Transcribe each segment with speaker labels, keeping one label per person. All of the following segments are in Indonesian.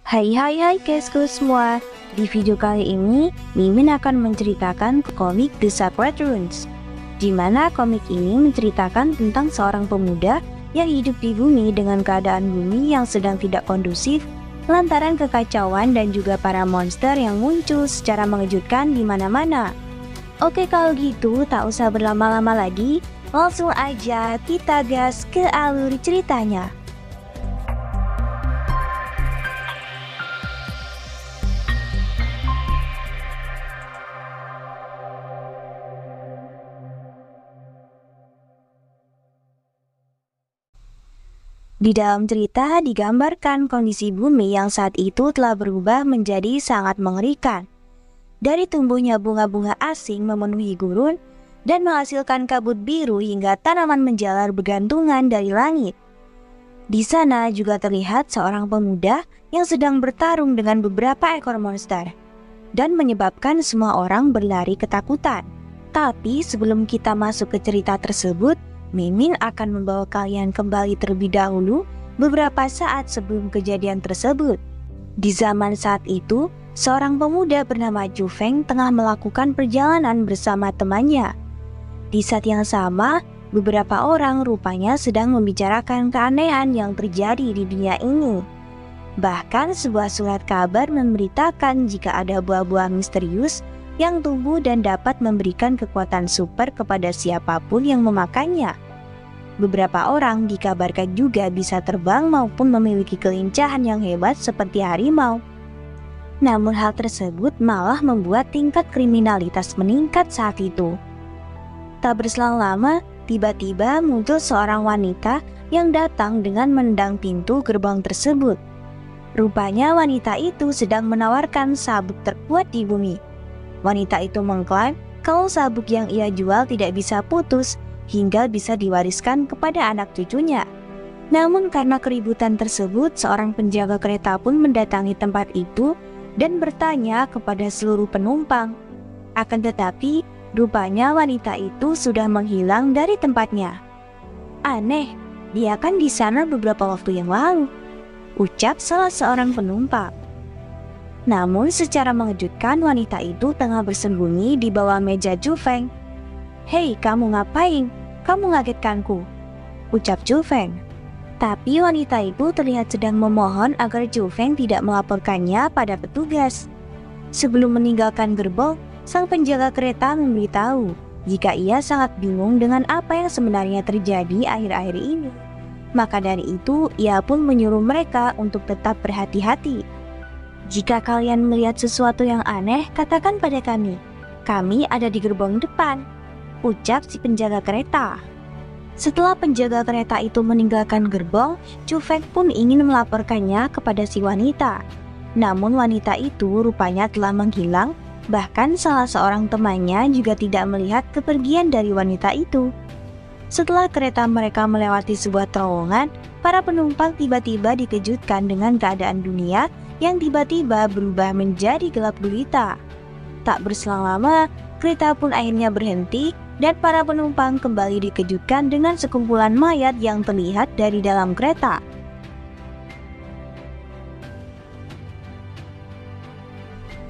Speaker 1: Hai guysku semua. Di video kali ini, Mimin akan menceritakan komik The Sacred Runes, di mana komik ini menceritakan tentang seorang pemuda yang hidup di bumi dengan keadaan bumi yang sedang tidak kondusif lantaran kekacauan dan juga para monster yang muncul secara mengejutkan di mana-mana. Oke, kalau gitu tak usah berlama-lama lagi, langsung aja kita gas ke alur ceritanya. Di dalam cerita digambarkan kondisi bumi yang saat itu telah berubah menjadi sangat mengerikan. Dari tumbuhnya bunga-bunga asing memenuhi gurun dan menghasilkan kabut biru hingga tanaman menjalar bergantungan dari langit. Di sana juga terlihat seorang pemuda yang sedang bertarung dengan beberapa ekor monster dan menyebabkan semua orang berlari ketakutan. Tapi sebelum kita masuk ke cerita tersebut, Mimin akan membawa kalian kembali terlebih dahulu beberapa saat sebelum kejadian tersebut. Di zaman saat itu, seorang pemuda bernama Zhu Feng tengah melakukan perjalanan bersama temannya. Di saat yang sama, beberapa orang rupanya sedang membicarakan keanehan yang terjadi di dunia ini. Bahkan sebuah surat kabar memberitakan jika ada buah-buah misterius yang tumbuh dan dapat memberikan kekuatan super kepada siapapun yang memakannya. Beberapa orang dikabarkan juga bisa terbang maupun memiliki kelincahan yang hebat seperti harimau. Namun hal tersebut malah membuat tingkat kriminalitas meningkat saat itu. Tak berselang lama, tiba-tiba muncul seorang wanita yang datang dengan menendang pintu gerbang tersebut. Rupanya wanita itu sedang menawarkan sabuk terkuat di bumi. Wanita itu mengklaim kalau sabuk yang ia jual tidak bisa putus hingga bisa diwariskan kepada anak cucunya. Namun karena keributan tersebut, seorang penjaga kereta pun mendatangi tempat itu dan bertanya kepada seluruh penumpang. Akan tetapi, rupanya wanita itu sudah menghilang dari tempatnya. Aneh, dia kan di sana beberapa waktu yang lalu, ucap salah seorang penumpang. Namun secara mengejutkan wanita itu tengah bersembunyi di bawah meja Zhu Feng. "Hei, kamu ngapain? Kamu ngagetkanku," ucap Zhu Feng. Tapi wanita itu terlihat sedang memohon agar Zhu Feng tidak melaporkannya pada petugas. Sebelum meninggalkan gerbong, sang penjaga kereta memberitahu jika ia sangat bingung dengan apa yang sebenarnya terjadi akhir-akhir ini. Maka dari itu, ia pun menyuruh mereka untuk tetap berhati-hati. "Jika kalian melihat sesuatu yang aneh, katakan pada kami. Kami ada di gerbong depan," ucap si penjaga kereta. Setelah penjaga kereta itu meninggalkan gerbong, Zhu Feng pun ingin melaporkannya kepada si wanita. Namun wanita itu rupanya telah menghilang, bahkan salah seorang temannya juga tidak melihat kepergian dari wanita itu. Setelah kereta mereka melewati sebuah terowongan, para penumpang tiba-tiba dikejutkan dengan keadaan dunia yang tiba-tiba berubah menjadi gelap gulita. Tak berselang lama, kereta pun akhirnya berhenti dan para penumpang kembali dikejutkan dengan sekumpulan mayat yang terlihat dari dalam kereta.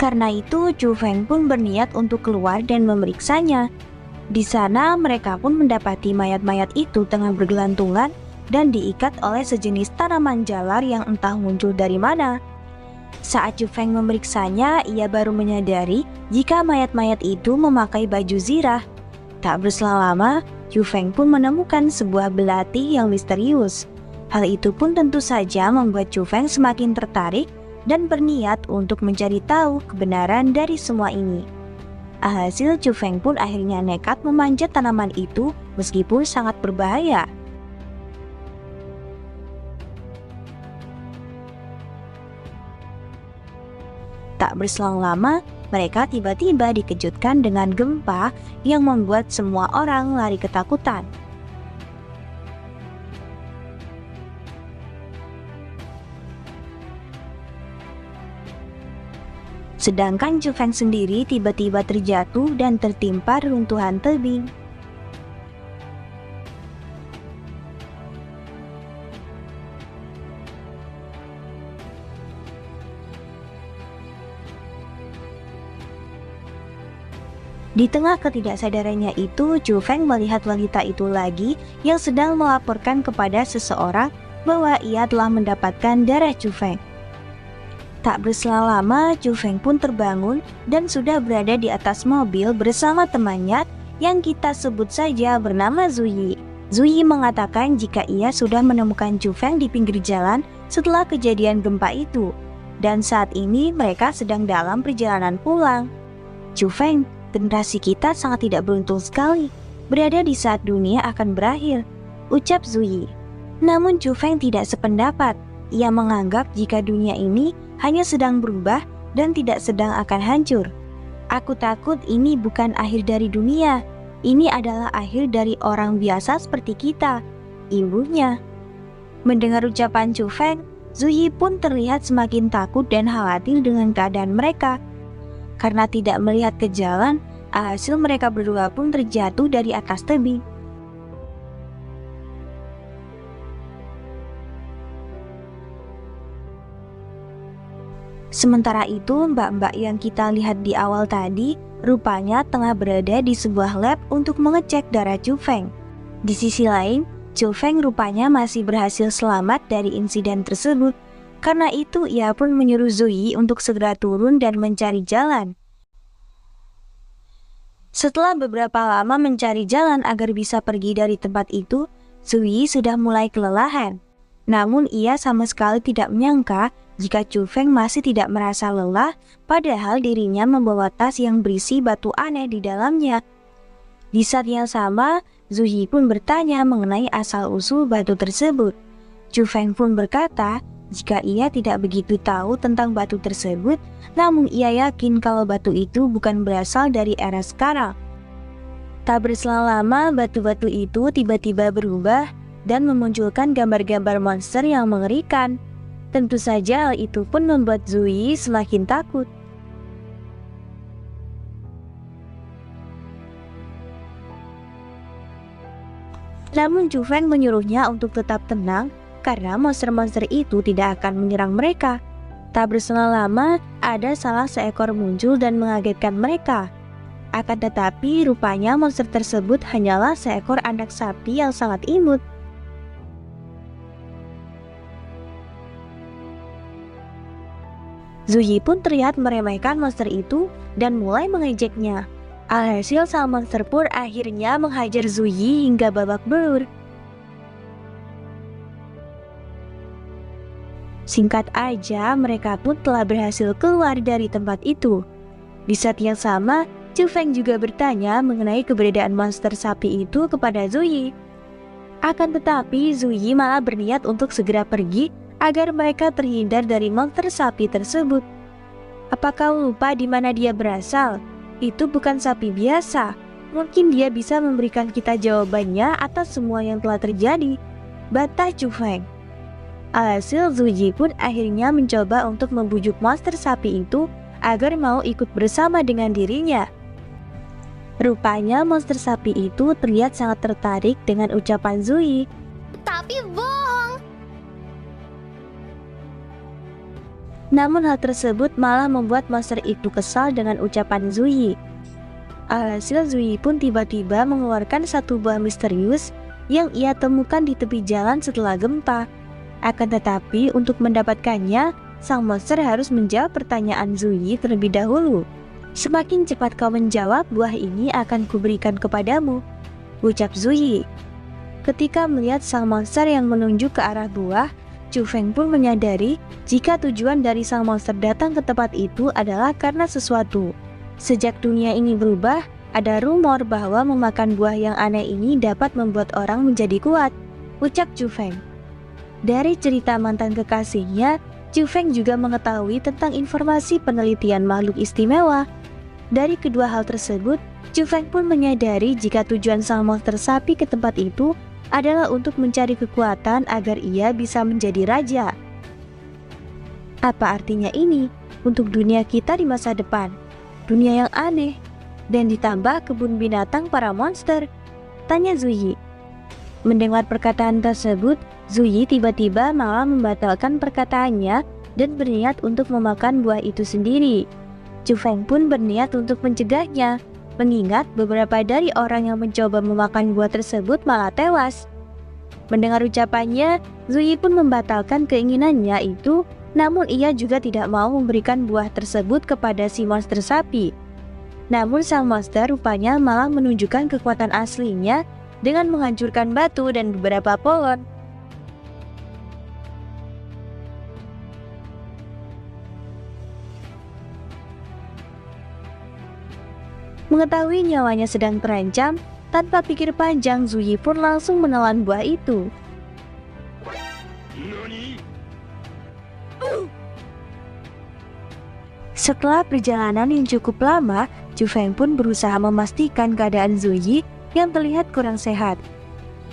Speaker 1: Karena itu, Zhu Feng pun berniat untuk keluar dan memeriksanya. Di sana, mereka pun mendapati mayat-mayat itu tengah bergelantungan dan diikat oleh sejenis tanaman jalar yang entah muncul dari mana. Saat Zhu Feng memeriksanya, ia baru menyadari jika mayat-mayat itu memakai baju zirah. Tak berselang lama, Zhu Feng pun menemukan sebuah belati yang misterius. Hal itu pun tentu saja membuat Zhu Feng semakin tertarik dan berniat untuk mencari tahu kebenaran dari semua ini. Alhasil, Zhu Feng pun akhirnya nekat memanjat tanaman itu meskipun sangat berbahaya. Tak berselang lama, mereka tiba-tiba dikejutkan dengan gempa yang membuat semua orang lari ketakutan. Sedangkan Zhu Feng sendiri tiba-tiba terjatuh dan tertimpa reruntuhan tebing. Di tengah ketidaksadarannya itu, Chu Feng melihat wanita itu lagi yang sedang melaporkan kepada seseorang bahwa ia telah mendapatkan darah Chu Feng. Tak berselang lama, Chu Feng pun terbangun dan sudah berada di atas mobil bersama temannya yang kita sebut saja bernama Zuyi. Zuyi mengatakan jika ia sudah menemukan Chu Feng di pinggir jalan setelah kejadian gempa itu, dan saat ini mereka sedang dalam perjalanan pulang. Chu Feng, generasi kita sangat tidak beruntung sekali berada di saat dunia akan berakhir, ucap Zuyi. Namun Chu Feng tidak sependapat. Ia menganggap jika dunia ini hanya sedang berubah dan tidak sedang akan hancur. Aku takut ini bukan akhir dari dunia. Ini adalah akhir dari orang biasa seperti kita, ibunya. Mendengar ucapan Chu Feng, Zuyi pun terlihat semakin takut dan khawatir dengan keadaan mereka. Karena tidak melihat ke jalan, alhasil mereka berdua pun terjatuh dari atas tebing. Sementara itu, mbak-mbak yang kita lihat di awal tadi rupanya tengah berada di sebuah lab untuk mengecek darah Chu Feng. Di sisi lain, Chu Feng rupanya masih berhasil selamat dari insiden tersebut. Karena itu ia pun menyuruh Zuyi untuk segera turun dan mencari jalan. Setelah beberapa lama mencari jalan agar bisa pergi dari tempat itu, Zuyi sudah mulai kelelahan. Namun ia sama sekali tidak menyangka jika Chu Feng masih tidak merasa lelah, padahal dirinya membawa tas yang berisi batu aneh di dalamnya. Di saat yang sama, Zuyi pun bertanya mengenai asal-usul batu tersebut. Chu Feng pun berkata jika ia tidak begitu tahu tentang batu tersebut, namun ia yakin kalau batu itu bukan berasal dari era sekarang. Tak berselang lama, batu-batu itu tiba-tiba berubah dan memunculkan gambar-gambar monster yang mengerikan. Tentu saja hal itu pun membuat Zuyi semakin takut. Namun Chu Feng menyuruhnya untuk tetap tenang karena monster-monster itu tidak akan menyerang mereka. Tak berselang lama, ada salah seekor muncul dan mengagetkan mereka. Akan tetapi, rupanya monster tersebut hanyalah seekor anak sapi yang sangat imut. Zuyi pun terlihat meremehkan monster itu dan mulai mengejeknya. Alhasil sang monster pun akhirnya menghajar Zuyi hingga babak belur. Singkat aja, mereka pun telah berhasil keluar dari tempat itu. Di saat yang sama, Chu Feng juga bertanya mengenai keberadaan monster sapi itu kepada Zuyi. Akan tetapi, Zuyi malah berniat untuk segera pergi agar mereka terhindar dari monster sapi tersebut. Apa kau lupa di mana dia berasal? Itu bukan sapi biasa. Mungkin dia bisa memberikan kita jawabannya atas semua yang telah terjadi, bantah Chu Feng. Alhasil Zuyi pun akhirnya mencoba untuk membujuk monster sapi itu agar mau ikut bersama dengan dirinya. Rupanya monster sapi itu terlihat sangat tertarik dengan ucapan Zuyi.
Speaker 2: Tapi bohong.
Speaker 1: Namun hal tersebut malah membuat monster itu kesal dengan ucapan Zuyi. Alhasil Zuyi pun tiba-tiba mengeluarkan satu buah misterius yang ia temukan di tepi jalan setelah gempa. Akan tetapi untuk mendapatkannya, sang monster harus menjawab pertanyaan Zuyi terlebih dahulu. Semakin cepat kau menjawab, buah ini akan kuberikan kepadamu, ucap Zuyi. Ketika melihat sang monster yang menunjuk ke arah buah, Chu Feng pun menyadari jika tujuan dari sang monster datang ke tempat itu adalah karena sesuatu. Sejak dunia ini berubah, ada rumor bahwa memakan buah yang aneh ini dapat membuat orang menjadi kuat, ucap Chu Feng. Dari cerita mantan kekasihnya, Chu Feng juga mengetahui tentang informasi penelitian makhluk istimewa. Dari kedua hal tersebut, Chu Feng pun menyadari jika tujuan sang monster sapi ke tempat itu adalah untuk mencari kekuatan agar ia bisa menjadi raja. Apa artinya ini untuk dunia kita di masa depan? Dunia yang aneh, dan ditambah kebun binatang para monster, tanya Zuyi. Mendengar perkataan tersebut, Zuyi tiba-tiba malah membatalkan perkataannya dan berniat untuk memakan buah itu sendiri. Chu Feng pun berniat untuk mencegahnya. mengingat beberapa dari orang yang mencoba memakan buah tersebut malah tewas. Mendengar ucapannya, Zuyi pun membatalkan keinginannya itu, namun ia juga tidak mau memberikan buah tersebut kepada si monster sapi. Namun sang monster rupanya malah menunjukkan kekuatan aslinya dengan menghancurkan batu dan beberapa pohon. Mengetahui nyawanya sedang terancam, tanpa pikir panjang Zuyi pun langsung menelan buah itu. Setelah perjalanan yang cukup lama, Chu Feng pun berusaha memastikan keadaan Zuyi yang terlihat kurang sehat.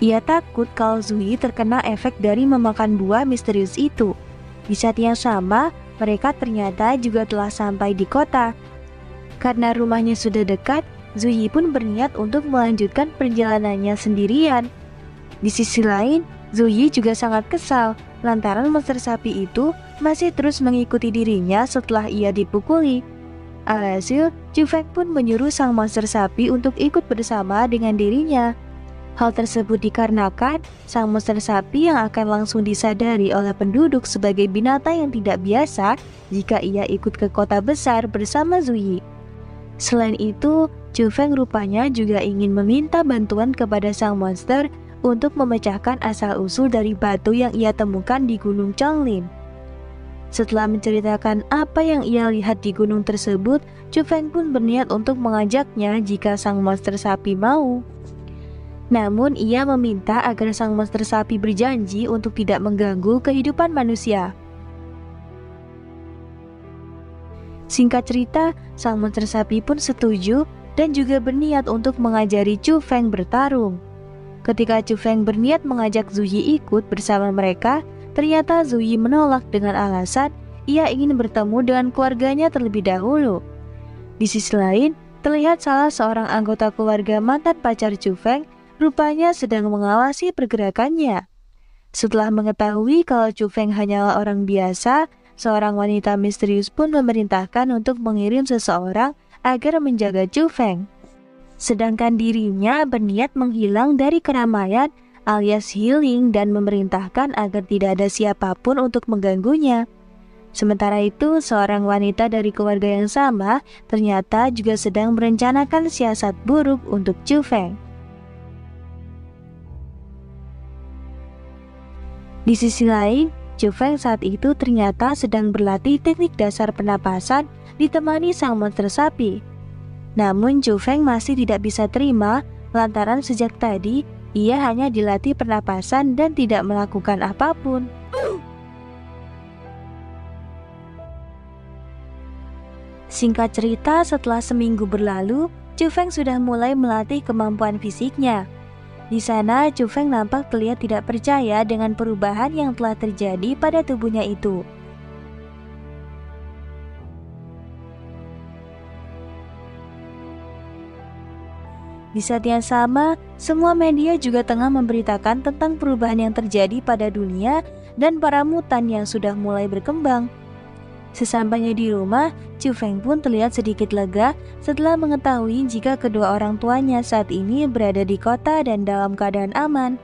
Speaker 1: Ia takut kalau Zuyi terkena efek dari memakan buah misterius itu. Di saat yang sama, mereka ternyata juga telah sampai di kota. Karena rumahnya sudah dekat, Zuyi pun berniat untuk melanjutkan perjalanannya sendirian. Di sisi lain, Zuyi juga sangat kesal lantaran monster sapi itu masih terus mengikuti dirinya setelah ia dipukuli. Alhasil, Chu Feng pun menyuruh sang monster sapi untuk ikut bersama dengan dirinya. Hal tersebut dikarenakan sang monster sapi yang akan langsung disadari oleh penduduk sebagai binatang yang tidak biasa jika ia ikut ke kota besar bersama Zuyi. Selain itu, Chu Feng rupanya juga ingin meminta bantuan kepada sang monster untuk memecahkan asal-usul dari batu yang ia temukan di Gunung Chonglin. Setelah menceritakan apa yang ia lihat di gunung tersebut, Chu Feng pun berniat untuk mengajaknya jika sang monster sapi mau. Namun ia meminta agar sang monster sapi berjanji untuk tidak mengganggu kehidupan manusia. Singkat cerita, sang monster sapi pun setuju dan juga berniat untuk mengajari Chu Feng bertarung. Ketika Chu Feng berniat mengajak Zuyi ikut bersama mereka, ternyata Zuyi menolak dengan alasan ia ingin bertemu dengan keluarganya terlebih dahulu. Di sisi lain, terlihat salah seorang anggota keluarga mantan pacar Chu Feng rupanya sedang mengawasi pergerakannya. Setelah mengetahui kalau Chu Feng hanyalah orang biasa, seorang wanita misterius pun memerintahkan untuk mengirim seseorang agar menjaga Chu Feng. Sedangkan dirinya berniat menghilang dari keramaian alias healing dan memerintahkan agar tidak ada siapapun untuk mengganggunya. Sementara itu, seorang wanita dari keluarga yang sama ternyata juga sedang merencanakan siasat buruk untuk Chu Feng. Di sisi lain, Chu Feng saat itu ternyata sedang berlatih teknik dasar pernapasan ditemani sang monster sapi. Namun Chu Feng masih tidak bisa terima lantaran sejak tadi ia hanya dilatih pernapasan dan tidak melakukan apapun. Singkat cerita, setelah seminggu berlalu, Chu Feng sudah mulai melatih kemampuan fisiknya. Di sana, Chu Feng nampak terlihat tidak percaya dengan perubahan yang telah terjadi pada tubuhnya itu. Di saat yang sama, semua media juga tengah memberitakan tentang perubahan yang terjadi pada dunia dan para mutan yang sudah mulai berkembang. Sesampainya di rumah, Chu Feng pun terlihat sedikit lega setelah mengetahui jika kedua orang tuanya saat ini berada di kota dan dalam keadaan aman.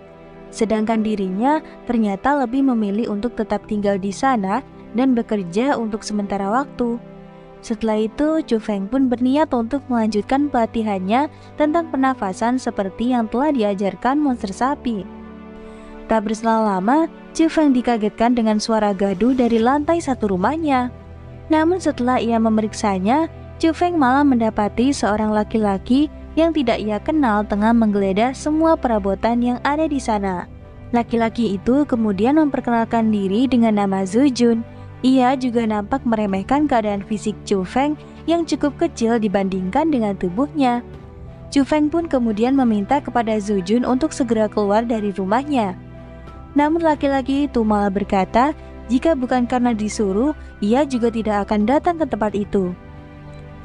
Speaker 1: Sedangkan dirinya ternyata lebih memilih untuk tetap tinggal di sana dan bekerja untuk sementara waktu. Setelah itu, Chu Feng pun berniat untuk melanjutkan pelatihannya tentang pernafasan seperti yang telah diajarkan monster sapi. Tak berselang lama, Chu Feng dikagetkan dengan suara gaduh dari lantai satu rumahnya. Namun setelah ia memeriksanya, Chu Feng malah mendapati seorang laki-laki yang tidak ia kenal tengah menggeledah semua perabotan yang ada di sana. Laki-laki itu kemudian memperkenalkan diri dengan nama Zhu Jun. Ia juga nampak meremehkan keadaan fisik Chu Feng yang cukup kecil dibandingkan dengan tubuhnya. Chu Feng pun kemudian meminta kepada Zhu Jun untuk segera keluar dari rumahnya. Namun laki-laki itu malah berkata, jika bukan karena disuruh, ia juga tidak akan datang ke tempat itu.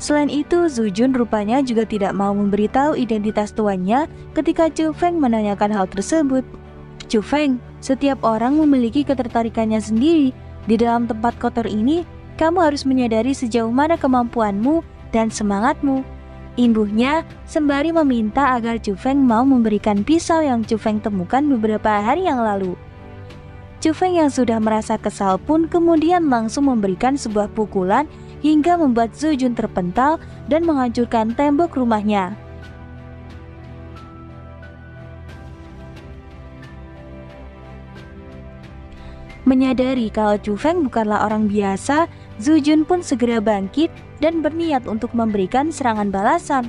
Speaker 1: Selain itu, Zhu Jun rupanya juga tidak mau memberitahu identitas tuannya ketika Chu Feng menanyakan hal tersebut. Chu Feng, setiap orang memiliki ketertarikannya sendiri. Di dalam tempat kotor ini, kamu harus menyadari sejauh mana kemampuanmu dan semangatmu. Imbuhnya sembari meminta agar Chu Feng mau memberikan pisau yang Chu Feng temukan beberapa hari yang lalu. Chu Feng yang sudah merasa kesal pun kemudian langsung memberikan sebuah pukulan hingga membuat Zhu Jun terpental dan menghancurkan tembok rumahnya. Menyadari kalau Chu Feng bukanlah orang biasa, Zhu Jun pun segera bangkit dan berniat untuk memberikan serangan balasan.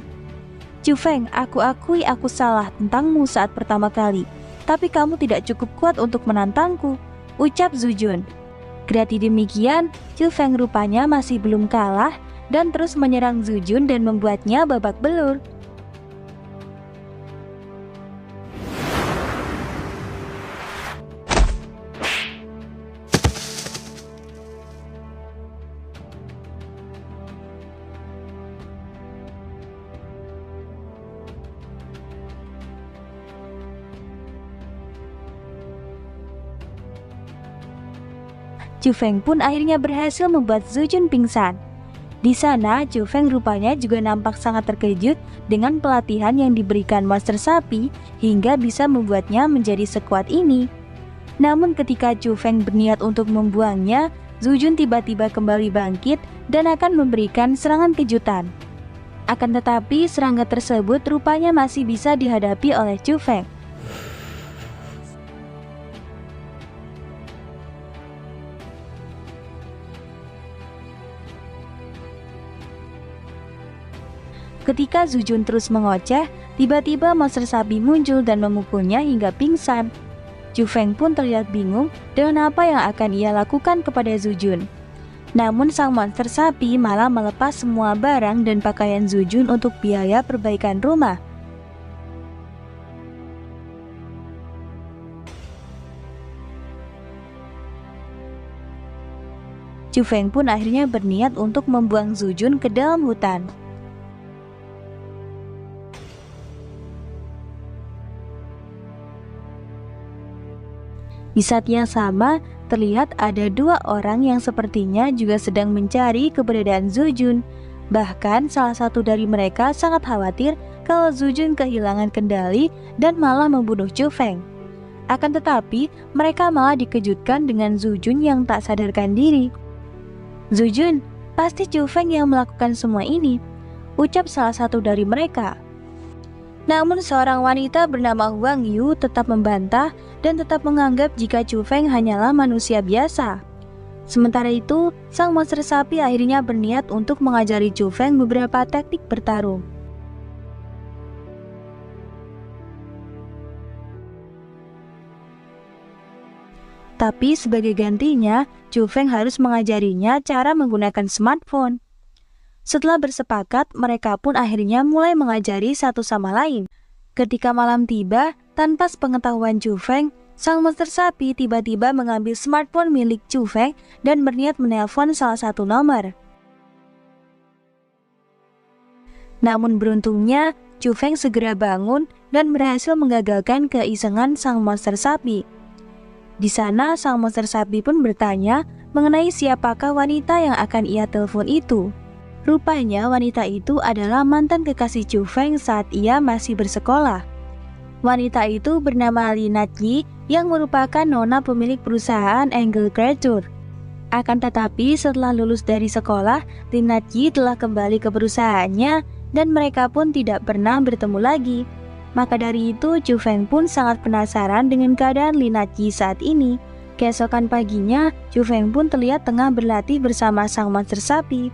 Speaker 1: Chu Feng, aku akui aku salah tentangmu saat pertama kali, tapi kamu tidak cukup kuat untuk menantangku, ucap Zhu Jun. Kendati demikian, Chu Feng rupanya masih belum kalah dan terus menyerang Zhu Jun dan membuatnya babak belur. Chu Feng pun akhirnya berhasil membuat Zhu Jun pingsan. Di sana, Chu Feng rupanya juga nampak sangat terkejut dengan pelatihan yang diberikan Master Sapi hingga bisa membuatnya menjadi sekuat ini. Namun ketika Chu Feng berniat untuk membuangnya, Zhu Jun tiba-tiba kembali bangkit dan akan memberikan serangan kejutan. Akan tetapi serangga tersebut rupanya masih bisa dihadapi oleh Chu Feng. Ketika Zhu Jun terus mengoceh, tiba-tiba monster sapi muncul dan memukulnya hingga pingsan. Chu Feng pun terlihat bingung dengan apa yang akan ia lakukan kepada Zhu Jun. Namun sang monster sapi malah melepas semua barang dan pakaian Zhu Jun untuk biaya perbaikan rumah. Chu Feng pun akhirnya berniat untuk membuang Zhu Jun ke dalam hutan. Di saat yang sama, terlihat ada dua orang yang sepertinya juga sedang mencari keberadaan Zhu Jun. Bahkan salah satu dari mereka sangat khawatir kalau Zhu Jun kehilangan kendali dan malah membunuh Chu Feng. Akan tetapi, mereka malah dikejutkan dengan Zhu Jun yang tak sadarkan diri. "Zhu Jun, pasti Chu Feng yang melakukan semua ini," ucap salah satu dari mereka. Namun seorang wanita bernama Wang Yu tetap membantah dan tetap menganggap jika Chu Feng hanyalah manusia biasa. Sementara itu, sang monster sapi akhirnya berniat untuk mengajari Chu Feng beberapa teknik bertarung. Tapi sebagai gantinya, Chu Feng harus mengajarinya cara menggunakan smartphone. Setelah bersepakat, mereka pun akhirnya mulai mengajari satu sama lain. Ketika malam tiba, tanpa sepengetahuan Chu Feng, sang monster sapi tiba-tiba mengambil smartphone milik Chu Feng dan berniat menelpon salah satu nomor. Namun beruntungnya, Chu Feng segera bangun dan berhasil menggagalkan keisengan sang monster sapi. Di sana, sang monster sapi pun bertanya mengenai siapakah wanita yang akan ia telepon itu. Rupanya wanita itu adalah mantan kekasih Chu Feng saat ia masih bersekolah. Wanita itu bernama Li Natyi yang merupakan nona pemilik perusahaan Angle Creature. Akan tetapi setelah lulus dari sekolah, Li Natyi telah kembali ke perusahaannya dan mereka pun tidak pernah bertemu lagi. Maka dari itu Chu Feng pun sangat penasaran dengan keadaan Li Natyi saat ini. Keesokan paginya, Chu Feng pun terlihat tengah berlatih bersama sang monster sapi.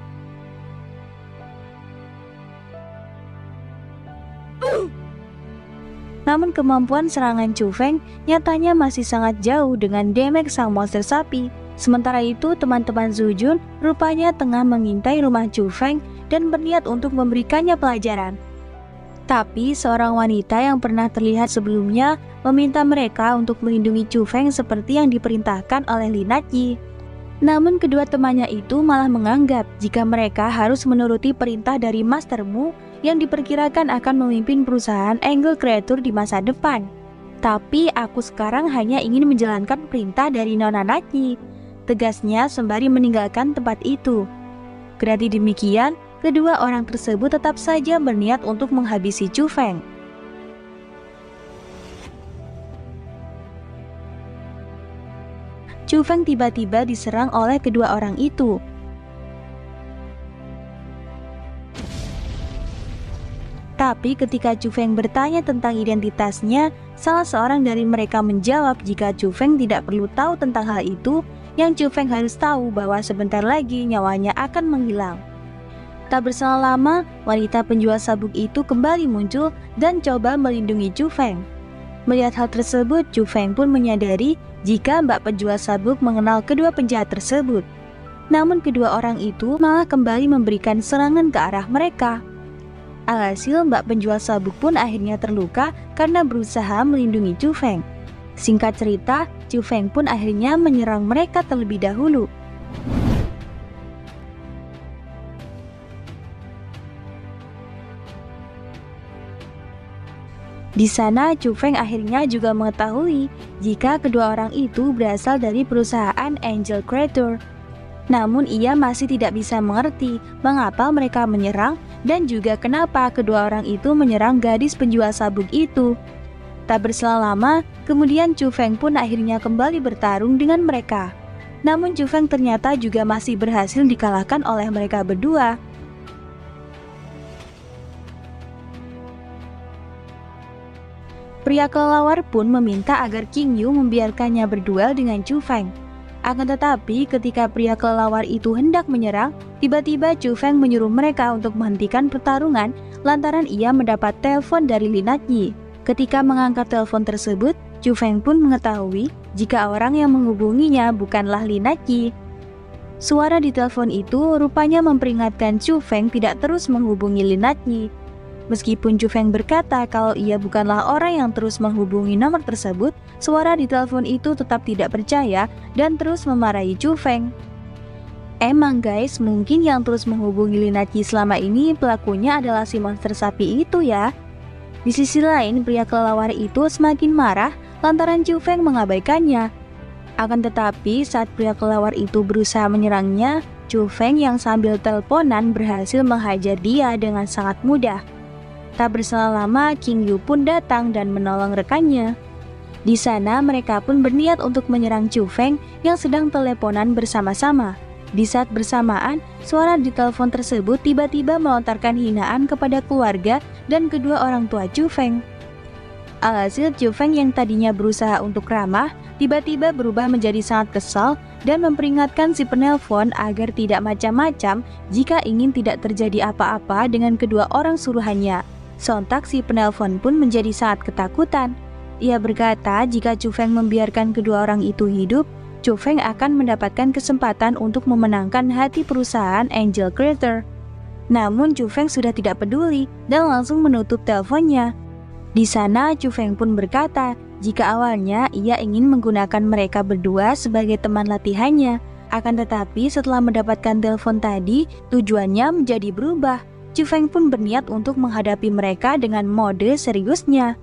Speaker 1: Namun kemampuan serangan Chu Feng nyatanya masih sangat jauh dengan damage sang monster sapi. Sementara itu teman-teman Zhu Jun rupanya tengah mengintai rumah Chu Feng dan berniat untuk memberikannya pelajaran. Tapi seorang wanita yang pernah terlihat sebelumnya meminta mereka untuk melindungi Chu Feng seperti yang diperintahkan oleh Li Natyi. Namun kedua temannya itu malah menganggap jika mereka harus menuruti perintah dari Master Mu yang diperkirakan akan memimpin perusahaan Angle Creature di masa depan. Tapi aku sekarang hanya ingin menjalankan perintah dari Nona Natyi, tegasnya sembari meninggalkan tempat itu. Kendati demikian, kedua orang tersebut tetap saja berniat untuk menghabisi Chu Feng. Chu Feng tiba-tiba diserang oleh kedua orang itu. Tapi ketika Chu Feng bertanya tentang identitasnya, salah seorang dari mereka menjawab jika Chu Feng tidak perlu tahu tentang hal itu, yang Chu Feng harus tahu bahwa sebentar lagi nyawanya akan menghilang. Tak berselang lama, wanita penjual sabuk itu kembali muncul dan coba melindungi Chu Feng. Melihat hal tersebut, Chu Feng pun menyadari jika mbak penjual sabuk mengenal kedua penjahat tersebut. Namun kedua orang itu malah kembali memberikan serangan ke arah mereka. Alhasil mbak penjual sabuk pun akhirnya terluka karena berusaha melindungi Chu Feng. Singkat cerita, Chu Feng pun akhirnya menyerang mereka terlebih dahulu. Di sana, Chu Feng akhirnya juga mengetahui jika kedua orang itu berasal dari perusahaan Angel Creator. Namun ia masih tidak bisa mengerti mengapa mereka menyerang dan juga kenapa kedua orang itu menyerang gadis penjual sabuk itu. Tak berselang lama, kemudian Chu Feng pun akhirnya kembali bertarung dengan mereka. Namun Chu Feng ternyata juga masih berhasil dikalahkan oleh mereka berdua. Pria kelelawar pun meminta agar King Yu membiarkannya berduel dengan Chu Feng. Akan tetapi ketika pria kelelawar itu hendak menyerang, tiba-tiba Chu Feng menyuruh mereka untuk menghentikan pertarungan lantaran ia mendapat telepon dari Lin Yi. Ketika mengangkat telepon tersebut, Chu Feng pun mengetahui jika orang yang menghubunginya bukanlah Lin Yi. Suara di telepon itu rupanya memperingatkan Chu Feng tidak terus menghubungi Lin Yi. Meskipun Chu Feng berkata kalau ia bukanlah orang yang terus menghubungi nomor tersebut, suara di telepon itu tetap tidak percaya dan terus memarahi Chu Feng. Emang guys, mungkin yang terus menghubungi Lin Yi selama ini pelakunya adalah si monster sapi itu ya. Di sisi lain, pria kelelawar itu semakin marah lantaran Chu Feng mengabaikannya. Akan tetapi saat pria kelelawar itu berusaha menyerangnya, Chu Feng yang sambil teleponan berhasil menghajar dia dengan sangat mudah. Tak berselang lama, King Yu pun datang dan menolong rekannya. Di sana mereka pun berniat untuk menyerang Chu Feng yang sedang teleponan bersama-sama. Di saat bersamaan, suara di telepon tersebut tiba-tiba melontarkan hinaan kepada keluarga dan kedua orang tua Chu Feng. Alhasil Chu Feng yang tadinya berusaha untuk ramah, tiba-tiba berubah menjadi sangat kesal dan memperingatkan si penelpon agar tidak macam-macam jika ingin tidak terjadi apa-apa dengan kedua orang suruhannya. Sontak si penelpon pun menjadi sangat ketakutan. Ia berkata jika Chu Feng membiarkan kedua orang itu hidup, Chu Feng akan mendapatkan kesempatan untuk memenangkan hati perusahaan Angel Creator. Namun Chu Feng sudah tidak peduli dan langsung menutup teleponnya. Di sana Chu Feng pun berkata jika awalnya ia ingin menggunakan mereka berdua sebagai teman latihannya. Akan tetapi setelah mendapatkan telepon tadi, tujuannya menjadi berubah. Chu Feng pun berniat untuk menghadapi mereka dengan mode seriusnya.